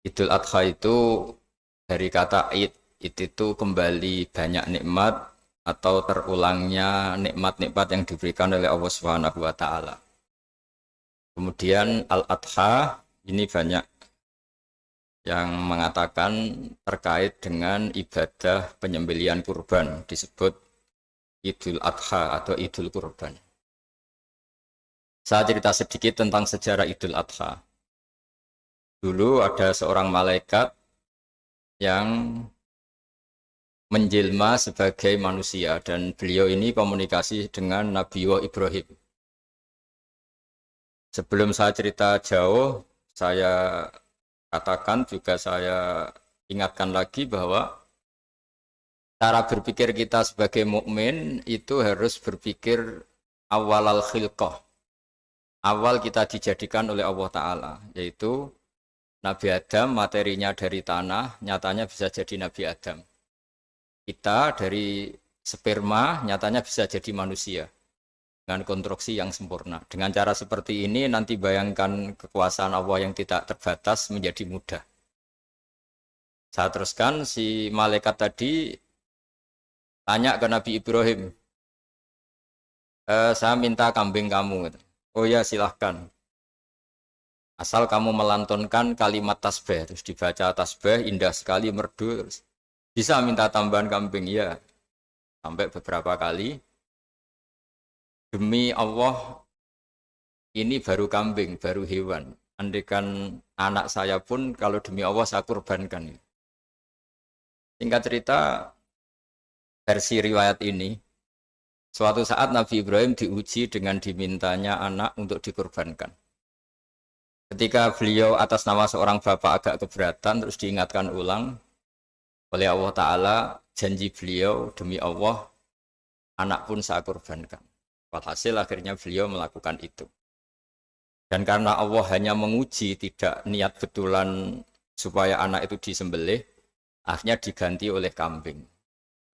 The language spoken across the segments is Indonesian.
Idul Adha itu dari kata id itu kembali banyak nikmat atau terulangnya nikmat-nikmat yang diberikan oleh Allah Subhanahu wa taala. Kemudian Al-Adha ini banyak yang mengatakan terkait dengan ibadah penyembelihan kurban disebut Idul Adha atau Idul Kurban. Saya cerita sedikit tentang sejarah Idul Adha. Dulu ada seorang malaikat yang menjelma sebagai manusia dan beliau ini komunikasi dengan Nabi Ibrahim. Sebelum saya cerita jauh, saya katakan juga saya ingatkan lagi bahwa cara berpikir kita sebagai mukmin itu harus berpikir awal al-khilqah. Awal kita dijadikan oleh Allah Ta'ala, yaitu Nabi Adam materinya dari tanah, nyatanya bisa jadi Nabi Adam. Kita dari sperma, nyatanya bisa jadi manusia dengan konstruksi yang sempurna. Dengan cara seperti ini nanti bayangkan kekuasaan Allah yang tidak terbatas menjadi mudah. Saya teruskan, si malaikat tadi tanya ke Nabi Ibrahim, saya minta kambing kamu. Oh ya silahkan. Asal kamu melantunkan kalimat tasbih, terus dibaca tasbih, indah sekali, merdu, terus bisa minta tambahan kambing, ya. Sampai beberapa kali. Demi Allah, ini baru kambing, baru hewan. Andaikan anak saya pun, kalau demi Allah saya kurbankan. Singkat cerita, versi riwayat ini, suatu saat Nabi Ibrahim diuji dengan dimintanya anak untuk dikurbankan. Ketika beliau atas nama seorang bapak agak keberatan, terus diingatkan ulang oleh Allah Ta'ala, janji beliau demi Allah, anak pun saya kurbankan. Walhasil akhirnya beliau melakukan itu. Dan karena Allah hanya menguji, tidak niat betulan supaya anak itu disembelih, akhirnya diganti oleh kambing.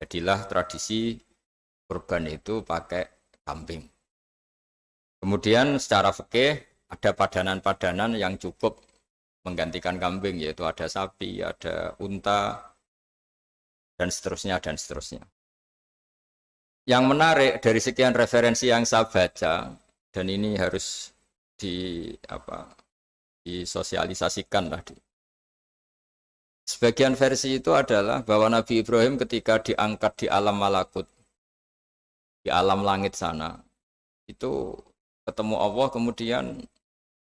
Jadilah tradisi kurban itu pakai kambing. Kemudian secara fikih ada padanan-padanan yang cukup menggantikan kambing, yaitu ada sapi, ada unta, dan seterusnya, dan seterusnya. Yang menarik dari sekian referensi yang saya baca, dan ini harus disosialisasikan lah. Sebagian versi itu adalah bahwa Nabi Ibrahim ketika diangkat di alam malakut, di alam langit sana, itu ketemu Allah, kemudian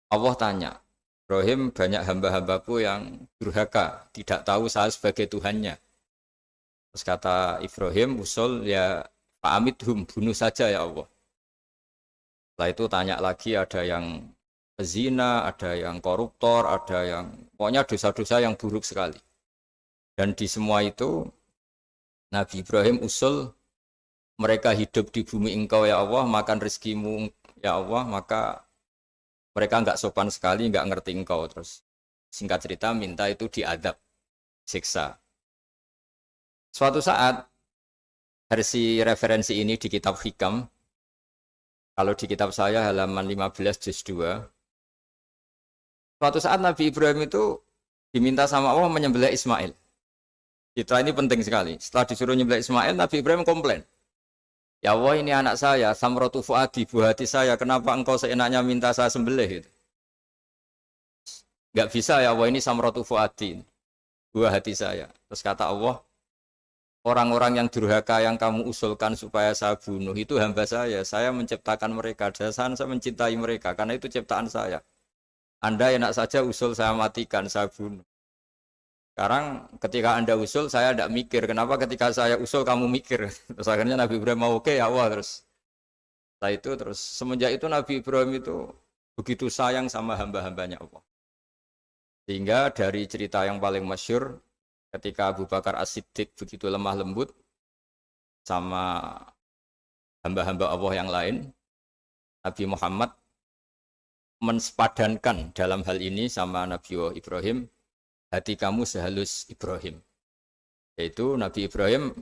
Allah tanya, Ibrahim, banyak hamba-hambaku yang durhaka, tidak tahu saya sebagai Tuhannya. Terus kata Ibrahim, usul ya fa'amidhum, bunuh saja ya Allah. Setelah itu tanya lagi, ada yang pezina, ada yang koruptor, ada yang pokoknya dosa-dosa yang buruk sekali. Dan di semua itu Nabi Ibrahim usul, mereka hidup di bumi engkau ya Allah, makan rezekimu ya Allah, maka mereka enggak sopan sekali, enggak ngerti engkau. Terus singkat cerita minta itu diadab, siksa. Suatu saat versi referensi ini di kitab Hikam, kalau di kitab saya halaman 15 juz 2, suatu saat Nabi Ibrahim itu diminta sama Allah menyembelih Ismail. Citra ini penting sekali. Setelah disuruh menyembelih Ismail, Nabi Ibrahim komplain. Ya Allah, ini anak saya, samratu fuadi, buah hati saya, kenapa engkau seenaknya minta saya sembelih? Gitu. Gak bisa ya Allah, ini samratu fuadi, buah hati saya. Terus kata Allah, orang-orang yang durhaka yang kamu usulkan supaya saya bunuh itu hamba saya menciptakan mereka, dan saya mencintai mereka, karena itu ciptaan saya. Anda enak saja usul saya matikan, saya bunuh. Sekarang ketika Anda usul, saya tidak mikir. Kenapa ketika saya usul kamu mikir? Terus akhirnya Nabi Ibrahim mau oke ya Allah terus. Setelah itu terus semenjak itu Nabi Ibrahim itu begitu sayang sama hamba-hambanya Allah. Sehingga dari cerita yang paling masyhur ketika Abu Bakar As-Siddiq begitu lemah lembut sama hamba-hamba Allah yang lain, Nabi Muhammad mensepadankan dalam hal ini sama Nabi Ibrahim, hati kamu sehalus Ibrahim. Yaitu Nabi Ibrahim,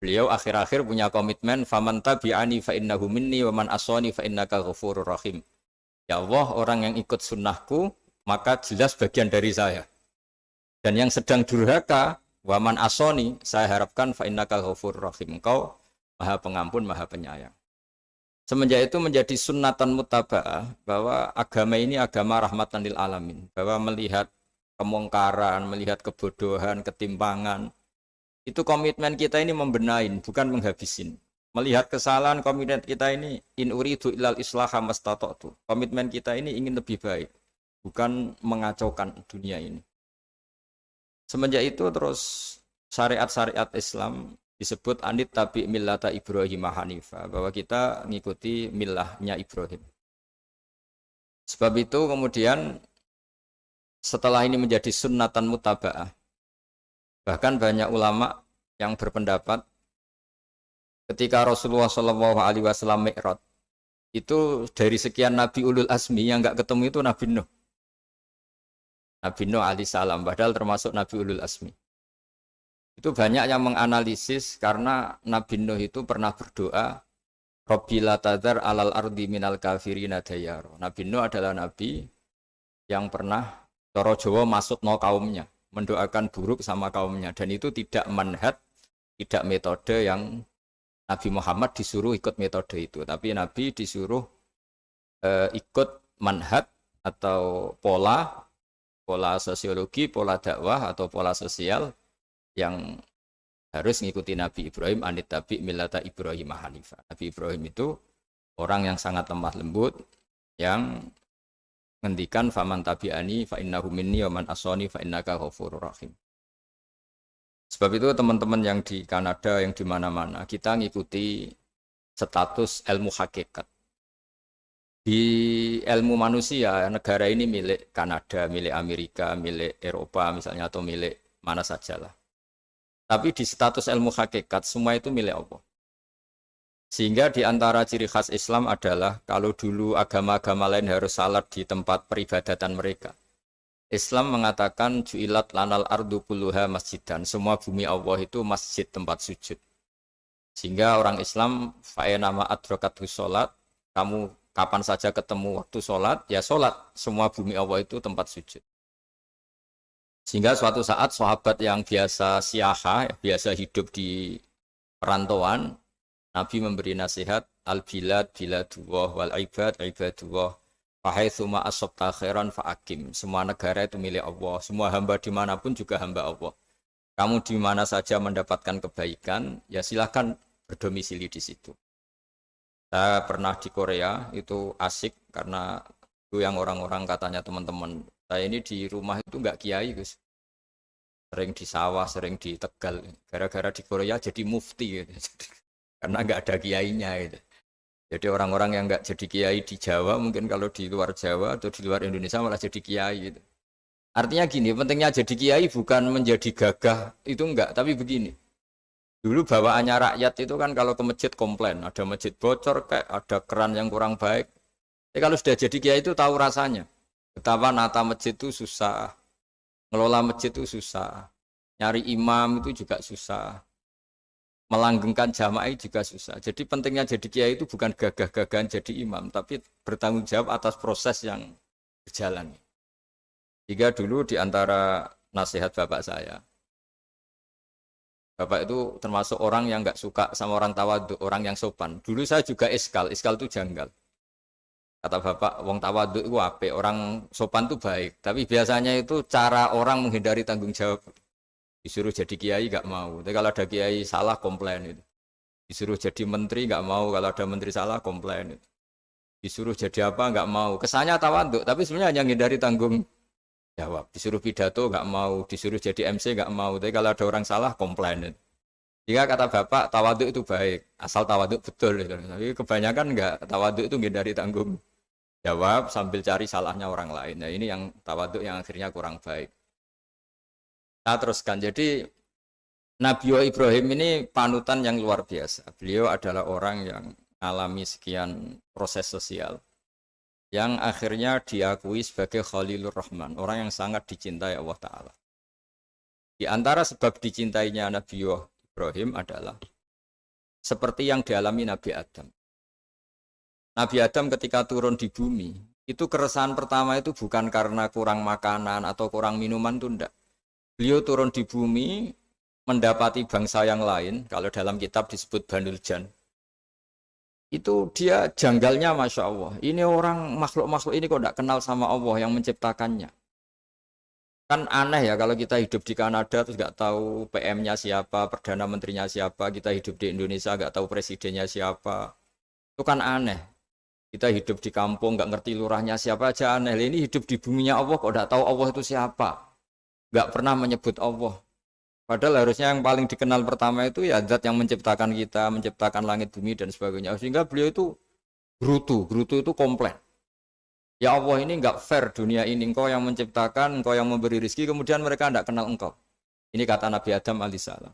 beliau akhir-akhir punya komitmen, faman tabi'ani fa innahu minni wa man aswani fa innaka ghafurur rahim. Ya Allah, orang yang ikut sunnahku maka jelas bagian dari saya. Dan yang sedang durhaka, waman asoni, saya harapkan fa innaka ghafurur rahim. Engkau Maha Pengampun, Maha Penyayang. Semenjak itu menjadi sunnatan mutaba'ah bahwa agama ini agama rahmatan lil alamin, bahwa melihat kemungkaran, melihat kebodohan, ketimpangan, itu komitmen kita ini membenahin, bukan menghabisin. Melihat kesalahan, komitmen kita ini in uridu ilal islaha mastata'tu. Komitmen kita ini ingin lebih baik, bukan mengacaukan dunia ini. Semenjak itu terus syariat-syariat Islam disebut anit tabi millata Ibrahim Hanifah, bahwa kita mengikuti millahnya Ibrahim. Sebab itu kemudian setelah ini menjadi sunnatan mutaba'ah, bahkan banyak ulama yang berpendapat ketika Rasulullah SAW Mi'raj, itu dari sekian Nabi Ulul Azmi yang enggak ketemu itu Nabi Nuh. Nabi Nuh alaihissalam, padahal termasuk Nabi Ulul Azmi. Itu banyak yang menganalisis karena Nabi Nuh itu pernah berdoa, Rabbi la tadhar alal ardi minal kafirina dayaro. Nabi Nuh adalah Nabi yang pernah cara Jawa maksudno kaumnya, mendoakan buruk sama kaumnya. Dan itu tidak manhaj, tidak metode yang Nabi Muhammad disuruh ikut metode itu. Tapi Nabi disuruh ikut manhaj atau pola sosiologi, pola dakwah atau pola sosial yang harus mengikuti Nabi Ibrahim anit tabi millata Ibrahim Hanifah. Nabi Ibrahim itu orang yang sangat lemah lembut, yang ngendikan faman tabi'ani fa innahu minni wa man asani fa innaka ghafurur rahim. Sebab itu teman-teman yang di Kanada, yang di mana-mana, kita ngikuti status ilmu hakikat. Di ilmu manusia, negara ini milik Kanada, milik Amerika, milik Eropa misalnya, atau milik mana sajalah. Tapi di status ilmu hakikat, semua itu milik Allah. Sehingga di antara ciri khas Islam adalah, kalau dulu agama-agama lain harus salat di tempat peribadatan mereka, Islam mengatakan, ju'ilat lanal ardu kulluha masjidan. Semua bumi Allah itu masjid, tempat sujud. Sehingga orang Islam, fa'enama adrokathu sholat, kamu kapan saja ketemu waktu sholat, ya sholat. Semua bumi Allah itu tempat sujud. Sehingga suatu saat sahabat yang biasa siaha, biasa hidup di perantauan, Nabi memberi nasihat, al-bilad biladullah wal ibad ibadullah, fahaitsuma asabta khairan fa'akim. Semua negara itu milik Allah, semua hamba dimanapun juga hamba Allah. Kamu di mana saja mendapatkan kebaikan, ya silahkan berdomisili di situ. Saya pernah di Korea, itu asik karena itu yang orang-orang katanya teman-teman. Saya ini di rumah itu enggak kiai, Gus. Sering di sawah, sering di Tegal. Gara-gara di Korea jadi mufti gitu. Karena enggak ada kiainya gitu. Jadi orang-orang yang enggak jadi kiai di Jawa, mungkin kalau di luar Jawa atau di luar Indonesia malah jadi kiai gitu. Artinya gini, pentingnya jadi kiai bukan menjadi gagah, itu enggak, tapi begini. Dulu bawaannya rakyat itu kan kalau ke masjid komplain, ada masjid bocor, kayak ada keran yang kurang baik. Tapi kalau sudah jadi kiai itu tahu rasanya. Betapa nata masjid itu susah, ngelola masjid itu susah, nyari imam itu juga susah, melanggengkan jamaah juga susah. Jadi pentingnya jadi kiai itu bukan gagah-gagahan jadi imam, tapi bertanggung jawab atas proses yang berjalan. Jika dulu di antara nasihat bapak saya, bapak itu termasuk orang yang nggak suka sama orang tawadhu, orang yang sopan. Dulu saya juga iskal itu janggal. Kata bapak, wong tawadhu itu apik, orang sopan itu baik. Tapi biasanya itu cara orang menghindari tanggung jawab. Disuruh jadi kiai nggak mau. Tapi kalau ada kiai salah komplain itu. Disuruh jadi menteri nggak mau, kalau ada menteri salah komplain itu. Disuruh jadi apa nggak mau. Kesannya tawadhu, tapi sebenarnya hanya menghindari tanggung jawab. Disuruh pidato nggak mau, disuruh jadi MC nggak mau. Tapi kalau ada orang salah komplain. Jika kata bapak tawaduk itu baik, asal tawaduk betul. Tapi kebanyakan nggak, tawaduk itu menghindari tanggung jawab sambil cari salahnya orang lain. Nah ini yang tawaduk yang akhirnya kurang baik. Nah teruskan, jadi Nabi Ibrahim ini panutan yang luar biasa. Beliau adalah orang yang alami sekian proses sosial, yang akhirnya diakui sebagai Khalilur Rahman, orang yang sangat dicintai Allah Ta'ala. Di antara sebab dicintainya Nabi Ibrahim adalah seperti yang dialami Nabi Adam. Nabi Adam ketika turun di bumi, itu keresahan pertama itu bukan karena kurang makanan atau kurang minuman, itu enggak. Beliau turun di bumi, mendapati bangsa yang lain, kalau dalam kitab disebut Banul Jan. Itu dia janggalnya Masya Allah. Ini orang makhluk-makhluk ini kok tidak kenal sama Allah yang menciptakannya. Kan aneh ya kalau kita hidup di Kanada terus nggak tahu PM-nya siapa, Perdana Menterinya siapa, kita hidup di Indonesia nggak tahu presidennya siapa. Itu kan aneh. Kita hidup di kampung nggak ngerti lurahnya siapa aja aneh. Ini hidup di buminya Allah kok nggak tahu Allah itu siapa. Nggak pernah menyebut Allah. Padahal harusnya yang paling dikenal pertama itu ya zat yang menciptakan kita, menciptakan langit bumi dan sebagainya. Sehingga beliau itu gerutu itu komplain. Ya Allah ini enggak fair dunia ini, engkau yang menciptakan, engkau yang memberi rezeki, kemudian mereka enggak kenal engkau. Ini kata Nabi Adam alaihissalam.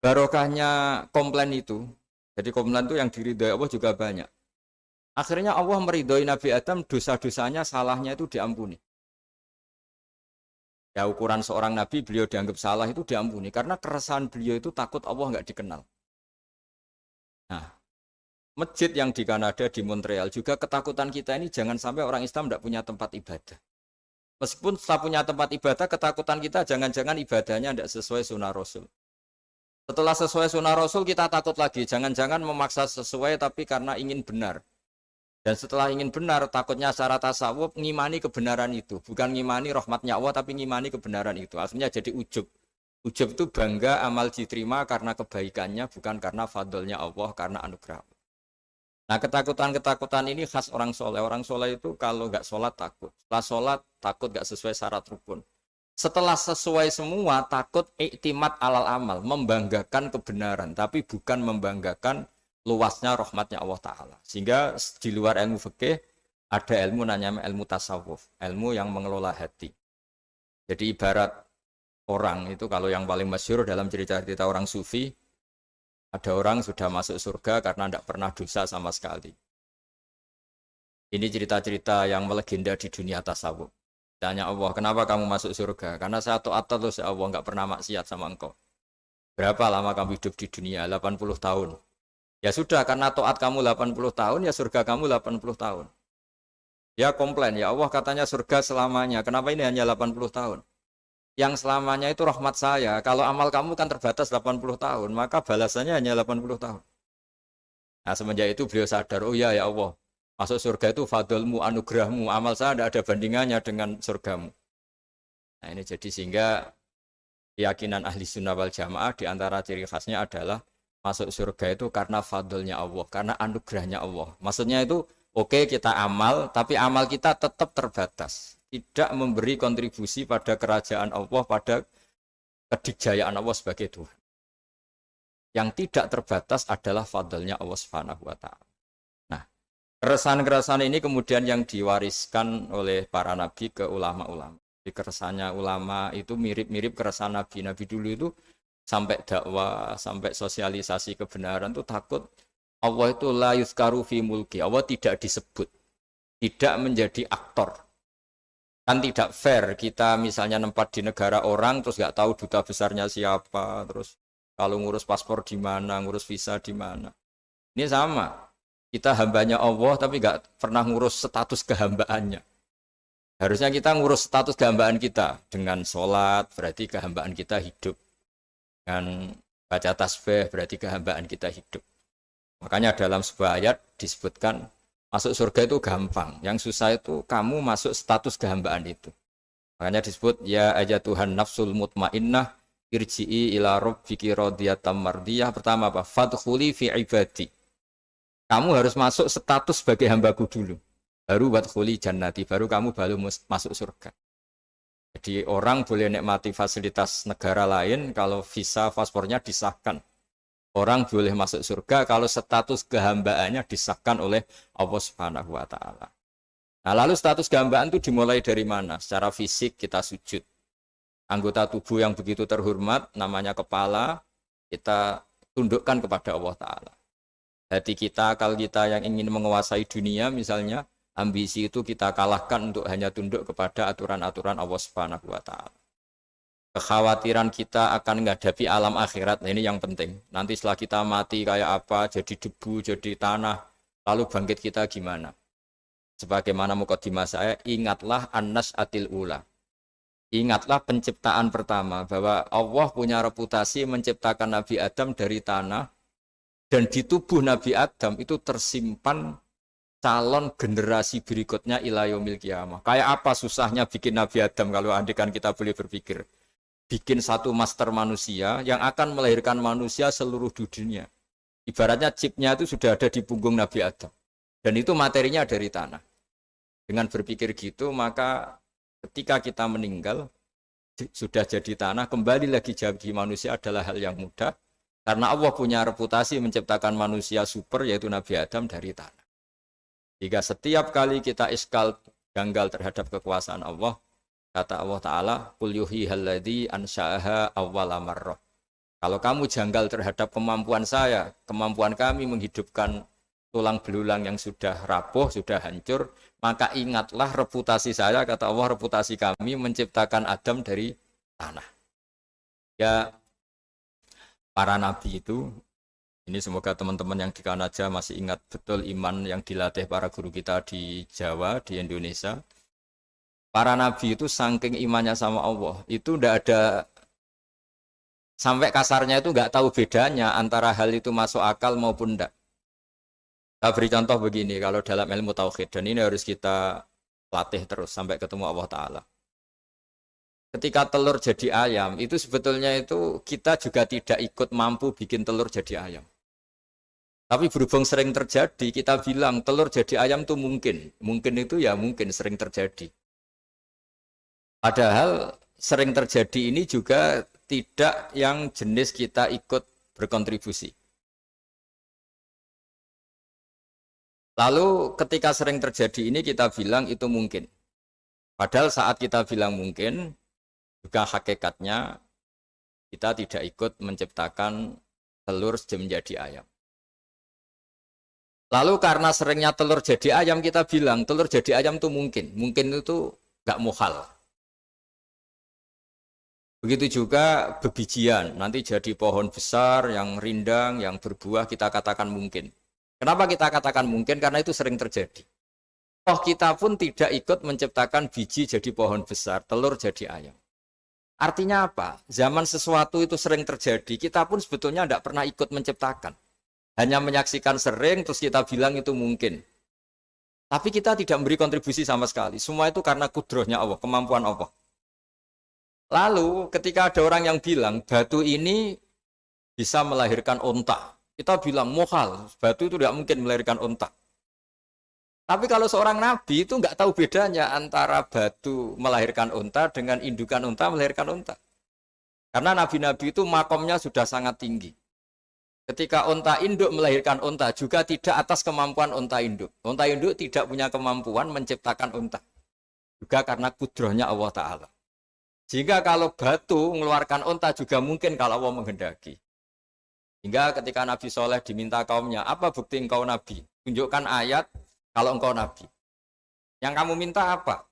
Barokahnya komplain itu, jadi komplain itu yang diridhoi Allah juga banyak. Akhirnya Allah meridhoi Nabi Adam, dosa-dosanya, salahnya itu diampuni. Ya ukuran seorang nabi beliau dianggap salah itu diampuni karena keresahan beliau itu takut Allah nggak dikenal. Nah, masjid yang di Kanada di Montreal juga ketakutan kita ini jangan sampai orang Islam tidak punya tempat ibadah. Meskipun setelah punya tempat ibadah, ketakutan kita jangan-jangan ibadahnya tidak sesuai sunnah Rasul. Setelah sesuai sunnah Rasul kita takut lagi, jangan-jangan memaksa sesuai tapi karena ingin benar. Dan setelah ingin benar, takutnya secara tasawuf ngimani kebenaran itu. Bukan ngimani rahmatnya Allah, tapi ngimani kebenaran itu. Akhirnya jadi ujub. Ujub itu bangga amal diterima karena kebaikannya, bukan karena fadlnya Allah, karena anugerah. Nah ketakutan-ketakutan ini khas orang soleh. Orang soleh itu kalau nggak sholat takut. Setelah sholat takut nggak sesuai syarat rukun. Setelah sesuai semua takut iktimat alal amal. Membanggakan kebenaran, tapi bukan membanggakan luasnya rahmatnya Allah Ta'ala. Sehingga di luar ilmu fikih ada ilmu namanya ilmu tasawuf, ilmu yang mengelola hati. Jadi ibarat orang itu kalau yang paling masyhur dalam cerita-cerita orang sufi, ada orang sudah masuk surga karena tidak pernah dosa sama sekali. Ini cerita-cerita yang melegenda di dunia tasawuf. Tanya Allah, kenapa kamu masuk surga? Karena saya taat terus ya Allah, nggak pernah maksiat sama engkau. Berapa lama kamu hidup di dunia? 80 tahun. Ya sudah, karena taat kamu 80 tahun, ya surga kamu 80 tahun. Ya komplain, ya Allah katanya surga selamanya. Kenapa ini hanya 80 tahun? Yang selamanya itu rahmat saya. Kalau amal kamu kan terbatas 80 tahun, maka balasannya hanya 80 tahun. Nah semenjak itu beliau sadar, oh ya Allah, masuk surga itu fadlmu, anugerahmu. Amal saya tidak ada bandingannya dengan surgamu. Nah ini jadi sehingga keyakinan ahli sunnah wal jamaah diantara ciri khasnya adalah masuk surga itu karena fadlnya Allah, karena anugerahnya Allah. Maksudnya itu oke, kita amal, tapi amal kita tetap terbatas. Tidak memberi kontribusi pada kerajaan Allah, pada kedikjayaan Allah sebagai Tuhan. Yang tidak terbatas adalah fadlnya Allah Subhanahu wa Ta'ala. Nah, keresahan-keresahan ini kemudian yang diwariskan oleh para nabi ke ulama-ulama. Di keresahannya ulama itu mirip-mirip keresahan nabi. Nabi dulu itu sampai dakwah, sampai sosialisasi kebenaran itu takut Allah itu la yuzkaru fi mulki. Allah tidak disebut, tidak menjadi aktor. Kan tidak fair kita misalnya nempat di negara orang terus nggak tahu duta besarnya siapa, terus kalau ngurus paspor di mana, ngurus visa di mana. Ini sama. Kita hambanya Allah tapi nggak pernah ngurus status kehambaannya. Harusnya kita ngurus status kehambaan kita dengan sholat, berarti kehambaan kita hidup. Dengan baca tasbih berarti kehambaan kita hidup. Makanya dalam sebuah ayat disebutkan masuk surga itu gampang. Yang susah itu kamu masuk status kehambaan itu. Makanya disebut ya aja Tuhan nafsul mutmainnah irji'i ila rabbiki radiyatan mardiyah. Pertama apa? Fadkhuli fi ibadi. Kamu harus masuk status sebagai hambaku dulu. Baru wadkhuli jannati, baru kamu baru masuk surga. Jadi orang boleh nikmati fasilitas negara lain kalau visa paspornya disahkan. Orang boleh masuk surga kalau status kehambaannya disahkan oleh Allah Subhanahu wa Ta'ala. Nah, lalu status kehambaan itu dimulai dari mana? Secara fisik kita sujud. Anggota tubuh yang begitu terhormat namanya kepala kita tundukkan kepada Allah Ta'ala. Hati kita, akal kita yang ingin menguasai dunia misalnya, ambisi itu kita kalahkan untuk hanya tunduk kepada aturan-aturan Allah Subhanahu wa Ta'ala. Kekhawatiran kita akan menghadapi alam akhirat, nah ini yang penting. Nanti setelah kita mati kayak apa, jadi debu, jadi tanah, lalu bangkit kita gimana? Sebagaimana mukadimah saya, ingatlah an-nas'atil ula. Ingatlah penciptaan pertama, bahwa Allah punya reputasi menciptakan Nabi Adam dari tanah, dan di tubuh Nabi Adam itu tersimpan calon generasi berikutnya ila yaumil qiyamah. Kayak apa susahnya bikin Nabi Adam kalau andikan kita boleh berpikir. Bikin satu master manusia yang akan melahirkan manusia seluruh dunia. Ibaratnya chipnya itu sudah ada di punggung Nabi Adam. Dan itu materinya dari tanah. Dengan berpikir gitu, maka ketika kita meninggal, sudah jadi tanah, kembali lagi jadi manusia adalah hal yang mudah. Karena Allah punya reputasi menciptakan manusia super, yaitu Nabi Adam dari tanah. Jika setiap kali kita iskal janggal terhadap kekuasaan Allah, kata Allah Ta'ala, Qul yuhyihalladzi ansha'aha awwala marrah. Kalau kamu janggal terhadap kemampuan saya, kemampuan kami menghidupkan tulang belulang yang sudah rapuh, sudah hancur, maka ingatlah reputasi saya, kata Allah, reputasi kami menciptakan Adam dari tanah. Ya, para nabi itu, ini semoga teman-teman yang di Kanaja masih ingat betul iman yang dilatih para guru kita di Jawa, di Indonesia. Para nabi itu saking imannya sama Allah, itu tidak ada, sampai kasarnya itu nggak tahu bedanya antara hal itu masuk akal maupun tidak. Saya beri contoh begini, kalau dalam ilmu tauhid, dan ini harus kita latih terus sampai ketemu Allah Ta'ala. Ketika telur jadi ayam, itu sebetulnya itu kita juga tidak ikut mampu bikin telur jadi ayam. Tapi berhubung sering terjadi, kita bilang telur jadi ayam itu mungkin. Mungkin itu ya mungkin sering terjadi. Padahal sering terjadi ini juga tidak yang jenis kita ikut berkontribusi. Lalu ketika sering terjadi ini kita bilang itu mungkin. Padahal saat kita bilang mungkin, juga hakikatnya kita tidak ikut menciptakan telur menjadi ayam. Lalu karena seringnya telur jadi ayam, kita bilang telur jadi ayam itu mungkin. Mungkin itu nggak muhal. Begitu juga bebijian, nanti jadi pohon besar yang rindang, yang berbuah, kita katakan mungkin. Kenapa kita katakan mungkin? Karena itu sering terjadi. Toh kita pun tidak ikut menciptakan biji jadi pohon besar, telur jadi ayam. Artinya apa? Zaman sesuatu itu sering terjadi, kita pun sebetulnya tidak pernah ikut menciptakan. Hanya menyaksikan sering, terus kita bilang itu mungkin. Tapi kita tidak memberi kontribusi sama sekali. Semua itu karena kudrohnya Allah, kemampuan Allah. Lalu ketika ada orang yang bilang, batu ini bisa melahirkan onta. Kita bilang, muhal, batu itu tidak mungkin melahirkan onta. Tapi kalau seorang nabi itu nggak tahu bedanya antara batu melahirkan unta dengan indukan unta melahirkan unta. Karena nabi-nabi itu makomnya sudah sangat tinggi. Ketika unta induk melahirkan unta juga tidak atas kemampuan unta induk. Unta induk tidak punya kemampuan menciptakan unta. Juga karena kudrohnya Allah Ta'ala. Sehingga kalau batu mengeluarkan unta juga mungkin kalau Allah menghendaki. Hingga ketika Nabi Soleh diminta kaumnya, apa bukti engkau nabi? Tunjukkan ayat kalau engkau nabi. Yang kamu minta apa?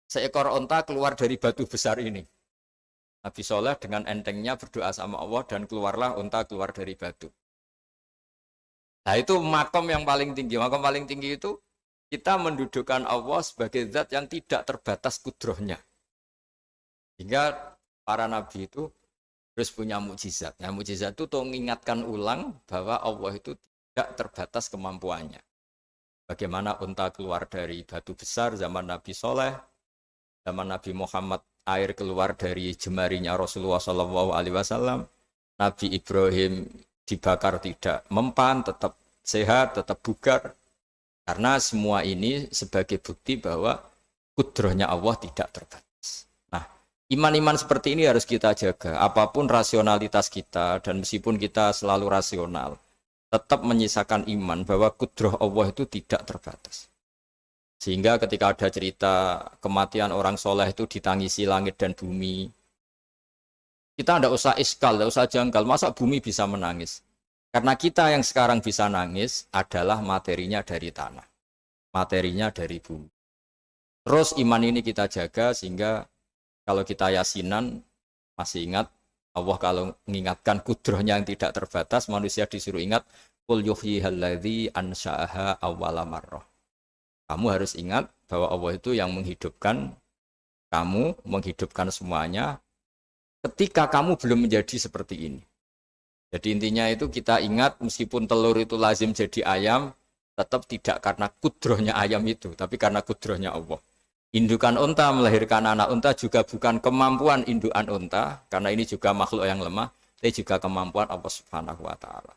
Seekor unta keluar dari batu besar ini. Nabi Soleh dengan entengnya berdoa sama Allah dan keluarlah unta keluar dari batu. Nah itu makom yang paling tinggi. Makom paling tinggi itu kita mendudukkan Allah sebagai zat yang tidak terbatas kudrohnya. Hingga para nabi itu terus punya mukjizat. Nah, mukjizat itu mengingatkan ulang bahwa Allah itu tidak terbatas kemampuannya. Bagaimana unta keluar dari batu besar zaman Nabi Soleh, zaman Nabi Muhammad air keluar dari jemarinya Rasulullah SAW, Nabi Ibrahim dibakar tidak mempan, tetap sehat, tetap bugar. Karena semua ini sebagai bukti bahwa kudrohnya Allah tidak terbatas. Iman-iman seperti ini harus kita jaga. Apapun rasionalitas kita dan meskipun kita selalu rasional, tetap menyisakan iman bahwa kudroh Allah itu tidak terbatas. Sehingga ketika ada cerita kematian orang soleh itu ditangisi langit dan bumi, kita tidak usah iskal, tidak usah janggal. Masa bumi bisa menangis? Karena kita yang sekarang bisa nangis adalah materinya dari tanah. Materinya dari bumi. Terus iman ini kita jaga sehingga kalau kita yasinan, masih ingat, Allah kalau mengingatkan kudrohnya yang tidak terbatas, manusia disuruh ingat, Qul yuhyihalladzi ansha'aha awwala marrah. Kamu harus ingat bahwa Allah itu yang menghidupkan kamu menghidupkan semuanya ketika kamu belum menjadi seperti ini. Jadi intinya itu kita ingat meskipun telur itu lazim jadi ayam, tetap tidak karena kudrohnya ayam itu, tapi karena kudrohnya Allah. Indukan unta melahirkan anak unta juga bukan kemampuan indukan unta, karena ini juga makhluk yang lemah, tapi juga kemampuan Allah Subhanahu wa Ta'ala.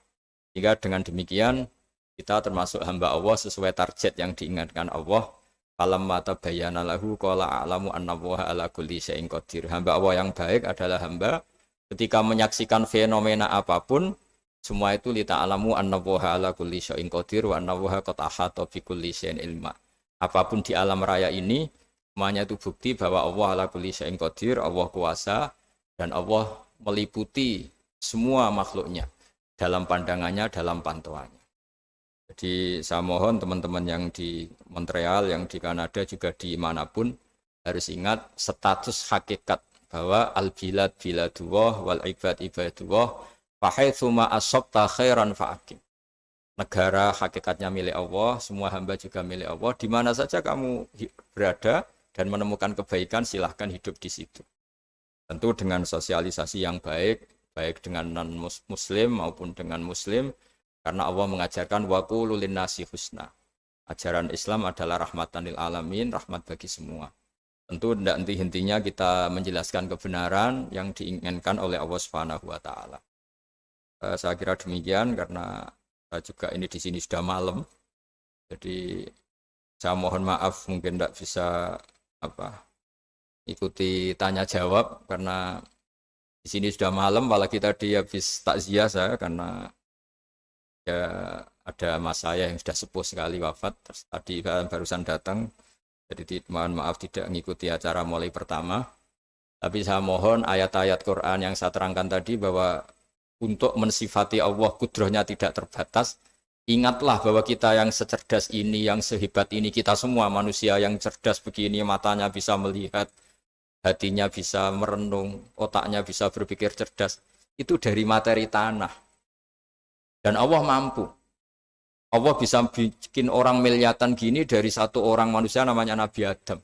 Jika dengan demikian kita termasuk hamba Allah sesuai target yang diingatkan Allah. Falamma tabayyana lahu qala a'lamu annallaha ala kulli syai'in qadir. Hamba Allah yang baik adalah hamba ketika menyaksikan fenomena apapun, semua itu li ta'lamu annallaha ala kulli syai'in qadir wa annallaha qad ahata bi kulli syai'in ilma. Apapun di alam raya ini semuanya itu bukti bahwa Allah ala kulli syai'in qadir, Allah kuasa dan Allah meliputi semua makhluknya dalam pandangannya, dalam pantauannya. Jadi saya mohon teman-teman yang di Montreal, yang di Kanada, juga di manapun harus ingat status hakikat bahwa al-bilad biladullah wal ibad ibadullah fahaitsu ma asabta khairan fa'akim. Negara hakikatnya milik Allah, semua hamba juga milik Allah. Di mana saja kamu berada dan menemukan kebaikan, silahkan hidup di situ. Tentu dengan sosialisasi yang baik, baik dengan non-muslim maupun dengan muslim. Karena Allah mengajarkan wa qulu linnasi husna. Ajaran Islam adalah rahmatan lil alamin, rahmat bagi semua. Tentu tidak henti-hentinya kita menjelaskan kebenaran yang diinginkan oleh Allah Subhanahu wa Ta'ala. Saya kira demikian karena saya juga ini di sini sudah malam. Jadi saya mohon maaf mungkin tidak bisa ikuti tanya jawab karena di sini sudah malam, apalagi tadi habis takziah saya karena ya ada mas saya yang sudah sepuh sekali wafat, terus tadi barusan datang, jadi mohon maaf tidak mengikuti acara mulai pertama. Tapi saya mohon ayat-ayat Quran yang saya terangkan tadi bahwa untuk mensifati Allah kudrohnya tidak terbatas. Ingatlah bahwa kita yang secerdas ini, yang sehebat ini, kita semua manusia yang cerdas begini, matanya bisa melihat, hatinya bisa merenung, otaknya bisa berpikir cerdas, itu dari materi tanah. Dan Allah mampu. Allah bisa bikin orang miliatan gini dari satu orang manusia namanya Nabi Adam.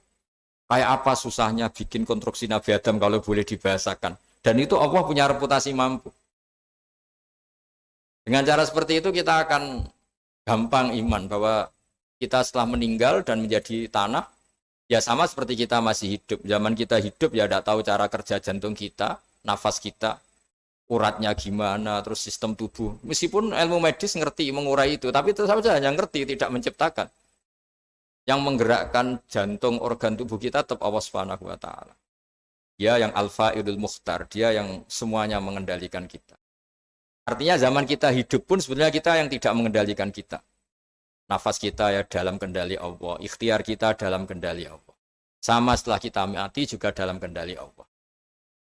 Kayak apa susahnya bikin konstruksi Nabi Adam kalau boleh dibahasakan. Dan itu Allah punya reputasi mampu. Dengan cara seperti itu kita akan gampang iman bahwa kita setelah meninggal dan menjadi tanah, ya sama seperti kita masih hidup. Zaman kita hidup ya tidak tahu cara kerja jantung kita, nafas kita, uratnya gimana, terus sistem tubuh. Meskipun ilmu medis ngerti mengurai itu, tapi itu saja hanya ngerti, tidak menciptakan. Yang menggerakkan jantung, organ tubuh kita tetap Allah Subhanahu wa Ta'ala. Dia yang Al-Fa'ilul Mukhtar, dia yang semuanya mengendalikan kita. Artinya zaman kita hidup pun sebenarnya kita yang tidak mengendalikan kita. Nafas kita ya dalam kendali Allah, ikhtiar kita dalam kendali Allah. Sama setelah kita mati juga dalam kendali Allah.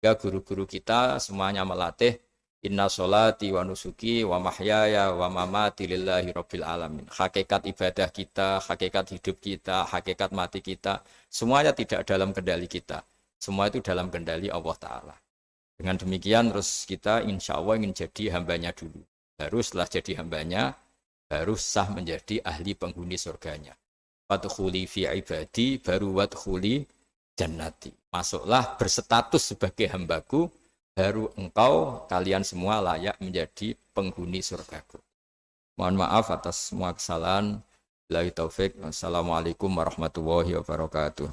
Ya guru-guru kita semuanya melatih inna sholati wa nusuki wa mahyaya wa mamati lillahi rabbil alamin. Hakikat ibadah kita, hakikat hidup kita, hakikat mati kita, semuanya tidak dalam kendali kita. Semua itu dalam kendali Allah Ta'ala. Dengan demikian terus kita insya Allah ingin jadi hambanya dulu. Baru setelah jadi hambanya, baru sah menjadi ahli penghuni surganya. Wadkhuli fi ibadi, baru wadkhuli jannati. Masuklah berstatus sebagai hambaku, baru engkau kalian semua layak menjadi penghuni surgaku. Mohon maaf atas semua kesalahan. Billahi taufik. Wassalamualaikum warahmatullahi wabarakatuh.